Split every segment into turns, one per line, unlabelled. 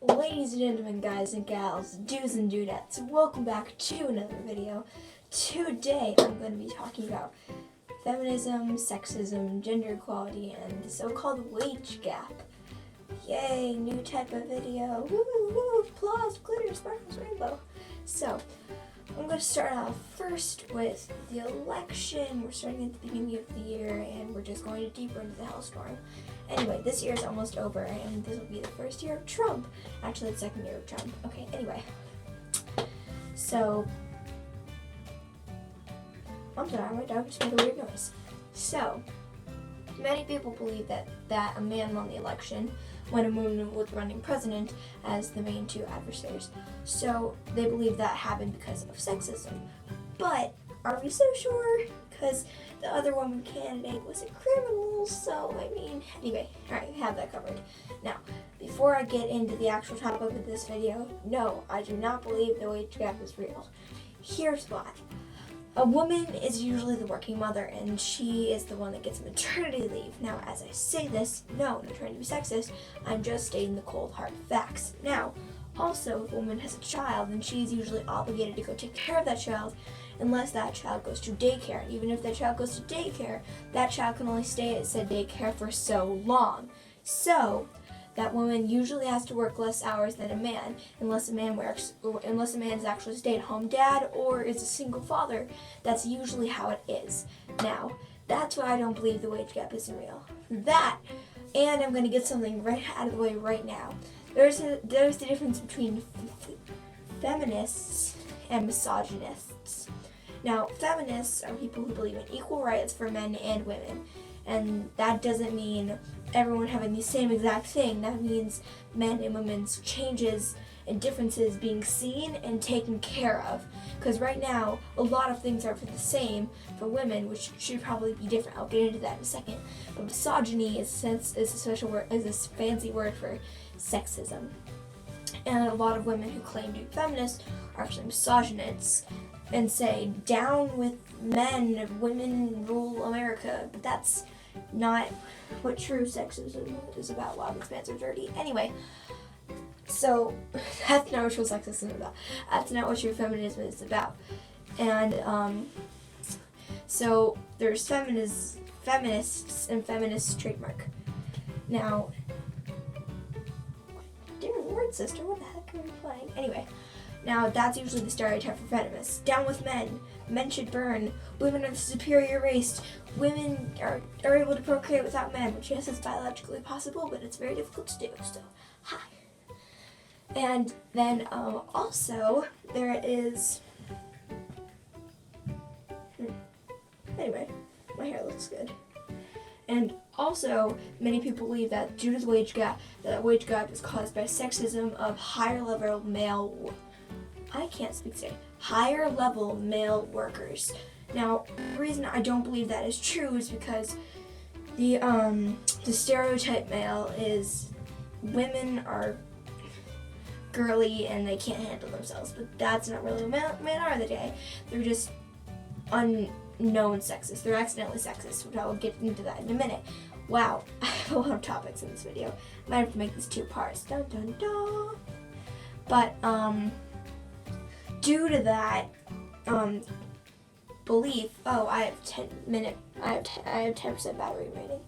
Ladies and gentlemen, guys and gals, dudes and dudettes, welcome back to another video. Today I'm going to be talking about feminism, sexism, gender equality, and the so-called wage gap. Yay, new type of video. Woo, woo, applause, glitter, sparkles, rainbow. So, I'm going to start off first with the election. We're starting at the beginning of the year, and we're just going deeper into the hellstorm. Anyway, this year is almost over, and this will be the first year of Trump. Actually, the second year of Trump. Okay, anyway. So, I'm sorry, my dog just made a weird noise. So, many people believe that a man won the election when a woman was running president as the main two adversaries. So, they believe that happened because of sexism. But, are we so sure? Because the other woman candidate was a criminal, so anyway, alright, we have that covered. Now, before I get into the actual topic of this video, no, I do not believe the wage gap is real. Here's why. A woman is usually the working mother, and she is the one that gets maternity leave. Now, as I say this, no, I'm not trying to be sexist, I'm just stating the cold, hard facts. Now, also, if a woman has a child, then she's usually obligated to go take care of that child unless that child goes to daycare. And even if that child goes to daycare, that child can only stay at said daycare for so long. So, that woman usually has to work less hours than a man, unless a man is actually a stay-at-home dad or is a single father. That's usually how it is. Now, that's why I don't believe the wage gap isn't real. That, and I'm going to get something right out of the way right now. There's the difference between feminists and misogynists. Now, feminists are people who believe in equal rights for men and women. And that doesn't mean everyone having the same exact thing. That means men and women's changes and differences being seen and taken care of. Because right now, a lot of things are for the same for women, which should probably be different. I'll get into that in a second. But misogyny is a special word, is this fancy word for sexism. And a lot of women who claim to be feminists are actually misogynists and say, down with men, women rule America. But that's not what true sexism is about. Wow, these pants are dirty. Anyway, so that's not what true sexism is about. That's not what true feminism is about. And so there's feminists and feminist trademark. Now, different word, sister. What the heck are you playing? Anyway. Now, that's usually the stereotype for feminists. Down with men. Men should burn. Women are the superior race. Women are able to procreate without men, which yes, is biologically possible, but it's very difficult to do, so hi. And then also, there is... Anyway, my hair looks good. And also, many people believe that due to the wage gap, that wage gap is caused by sexism of higher level male workers. Now, the reason I don't believe that is true is because the stereotype male is women are girly and they can't handle themselves, but that's not really what men are today. They're just unknown sexist. They're accidentally sexist, which I will get into that in a minute. Wow, I have a lot of topics in this video. Might have to make this 2 parts. Dun dun dun. But due to that belief, I have 10% battery rating.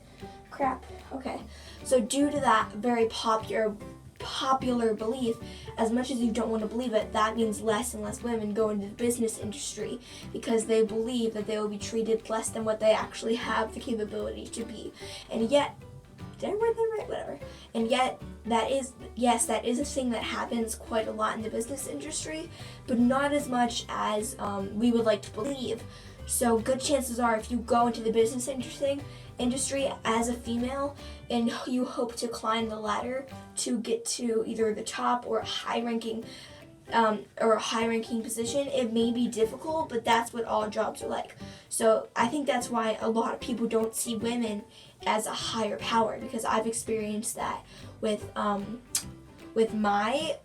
Crap. Okay. So due to that very popular belief, as much as you don't want to believe it, that means less and less women go into the business industry because they believe that they will be treated less than what they actually have the capability to be. And yet, did I word that right? Whatever. And yet, that is a thing that happens quite a lot in the business industry, but not as much as we would like to believe. So good chances are if you go into the business industry as a female and you hope to climb the ladder to get to either the top or a high-ranking position, it may be difficult, but that's what all jobs are like. So I think that's why a lot of people don't see women as a higher power, because I've experienced that with my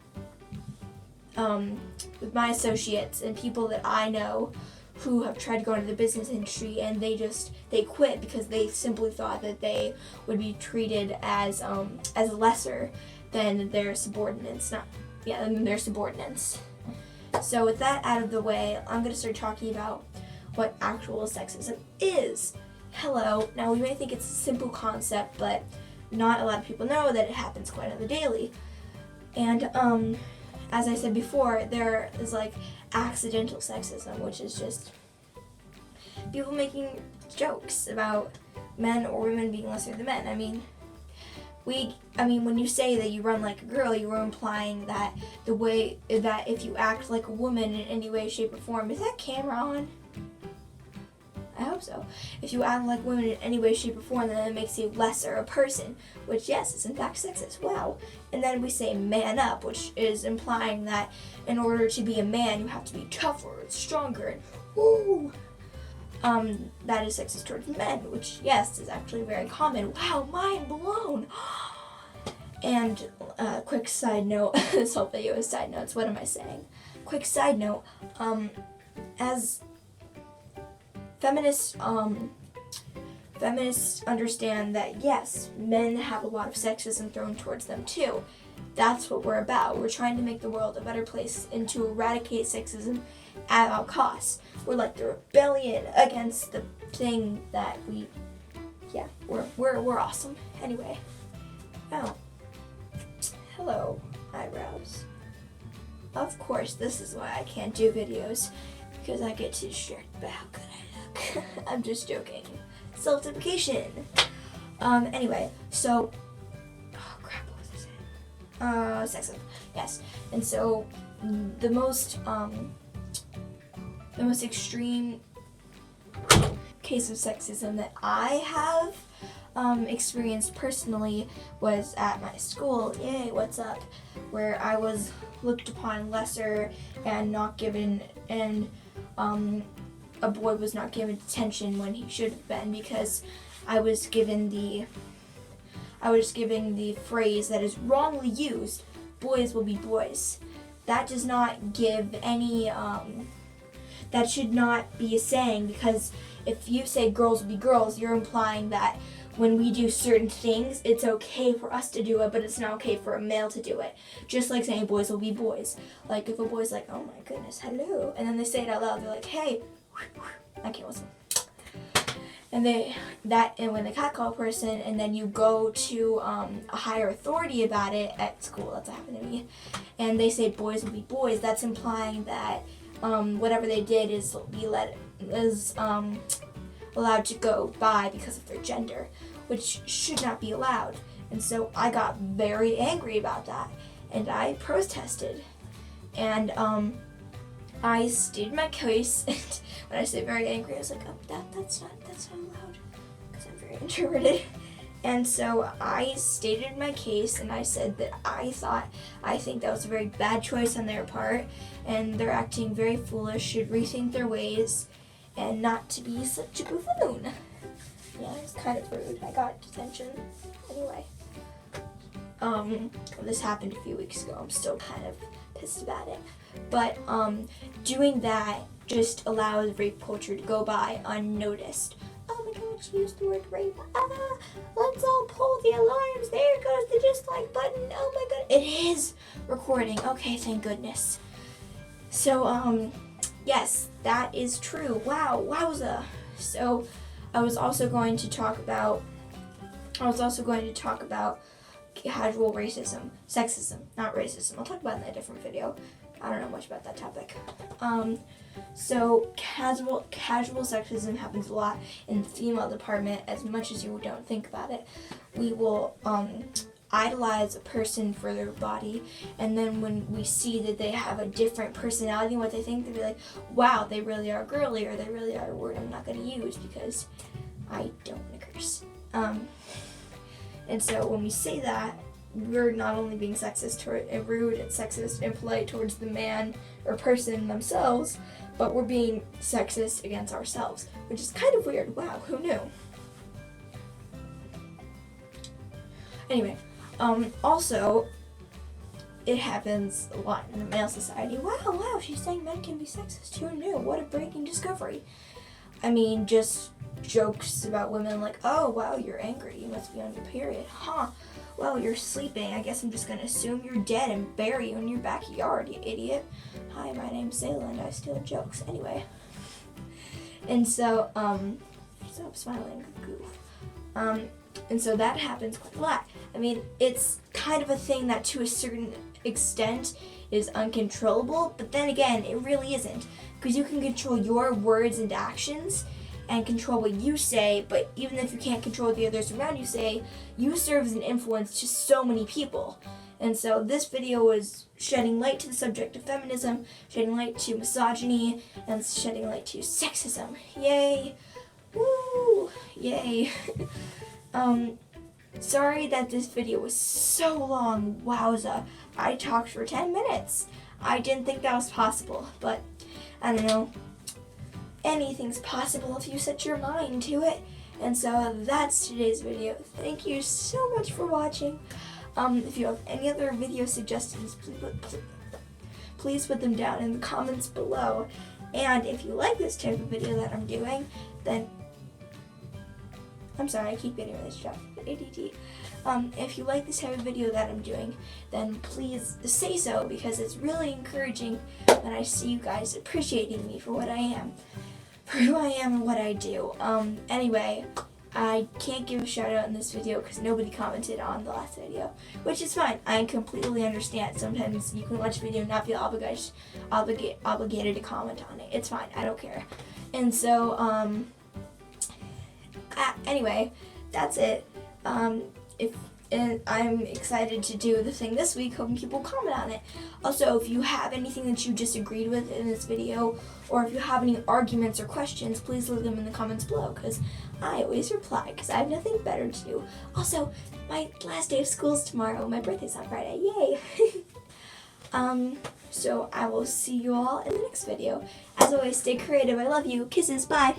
associates and people that I know who have tried to go into the business industry, and they quit because they simply thought that they would be treated as lesser than their subordinates. Than their subordinates. So with that out of the way, I'm going to start talking about what actual sexism is. Hello. Now, we may think it's a simple concept, but not a lot of people know that it happens quite on the daily. And as I said before, there is like accidental sexism, which is just people making jokes about men or women being lesser than men. I mean, when you say that you run like a girl, you are implying that the way that if you act like a woman in any way, shape, or form, is that camera on? I hope so. If you act like women in any way, shape, or form, then it makes you lesser a person, which, yes, is in fact sexist. Wow. And then we say man up, which is implying that in order to be a man, you have to be tougher and stronger and woo. That is sexist towards men, which, yes, is actually very common. Wow, mind blown. And quick side note, this whole video is side notes. What am I saying? Quick side note, as feminists understand that, yes, men have a lot of sexism thrown towards them too. That's what we're about. We're trying to make the world a better place and to eradicate sexism at all costs. We're like the rebellion against the thing that we're awesome. Anyway. Oh. Hello, eyebrows. Of course, this is why I can't do videos, because I get too distracted by how good I look. I'm just joking. Self-deprecation. Anyway, so, oh crap, what was I saying? Sexism. Yes. And so, the most extreme case of sexism that I have experienced personally was at my school. Yay, what's up? Where I was looked upon lesser and not given, and a boy was not given attention when he should have been, because I was given the phrase that is wrongly used: boys will be boys. That does not give any that should not be a saying, because if you say girls will be girls, you're implying that when we do certain things, it's okay for us to do it, but it's not okay for a male to do it. Just like saying boys will be boys. Like if a boy's like, oh my goodness, hello, and then they say it out loud, they're like, hey, I can't listen. And when they catcall a person, and then you go to a higher authority about it at school, that's what happened to me, and they say boys will be boys, that's implying that whatever they did is allowed to go by because of their gender, which should not be allowed. And so I got very angry about that, and I protested, and I stated my case. And when I say very angry, I was like, oh, that's not allowed, because I'm very introverted. And so I stated my case, and I said that I think that was a very bad choice on their part, and they're acting very foolish, should rethink their ways, and not to be such a buffoon. Yeah, it was kind of rude. I got detention. Anyway. This happened a few weeks ago. I'm still kind of pissed about it. But, doing that just allows rape culture to go by unnoticed. Oh my god, she used the word rape. Let's all pull the alarms. There goes the dislike button. Oh my god. It is recording. Okay, thank goodness. So, yes, that is true. Wow, wowza. So, I was also going to talk about casual racism, sexism, not racism. I'll talk about it in a different video. I don't know much about that topic. So casual sexism happens a lot in the female department, as much as you don't think about it. We will idolize a person for their body, and then when we see that they have a different personality and what they think, they'll be like, wow, they really are girly, or they really are a word I'm not going to use because I don't want to curse. And so when we say that, we're not only being sexist and rude and sexist and polite towards the man or person themselves, but we're being sexist against ourselves, which is kind of weird. Wow, who knew? Anyway, also, it happens a lot in the male society. Wow, she's saying men can be sexist. Who knew? What a breaking discovery. I mean, just jokes about women like, oh, wow, you're angry. You must be on your period. Huh. Well, you're sleeping. I guess I'm just gonna assume you're dead and bury you in your backyard, you idiot. Hi, my name's Sayla and I steal jokes. Anyway. And so, stop smiling, goof. And so that happens quite a lot. I mean, it's kind of a thing that to a certain extent is uncontrollable, but then again, it really isn't. Because you can control your words and actions and control what you say, but even if you can't control what the others around you say, you serve as an influence to so many people. And so this video was shedding light to the subject of feminism, shedding light to misogyny, and shedding light to sexism. Yay! Woo! Yay! Sorry that this video was so long. Wowza. I talked for 10 minutes. I didn't think that was possible, but I don't know. Anything's possible if you set your mind to it. And so that's today's video. Thank you so much for watching. If you have any other video suggestions, please put them down in the comments below. And if you like this type of video that I'm doing, then I'm sorry, I keep getting really distracted. ADD. If you like this type of video that I'm doing, then please say so, because it's really encouraging when I see you guys appreciating me for what I am, for who I am and what I do. Anyway, I can't give a shout out in this video because nobody commented on the last video, which is fine. I completely understand. Sometimes you can watch a video and not feel obligated to comment on it. It's fine. I don't care. And so, anyway, that's it. And I'm excited to do the thing this week, hoping people comment on it. Also, if you have anything that you disagreed with in this video, or if you have any arguments or questions, please leave them in the comments below, because I always reply, because I have nothing better to do. Also, my last day of school is tomorrow. My birthday's on Friday. Yay! So I will see you all in the next video. As always, stay creative. I love you. Kisses. Bye.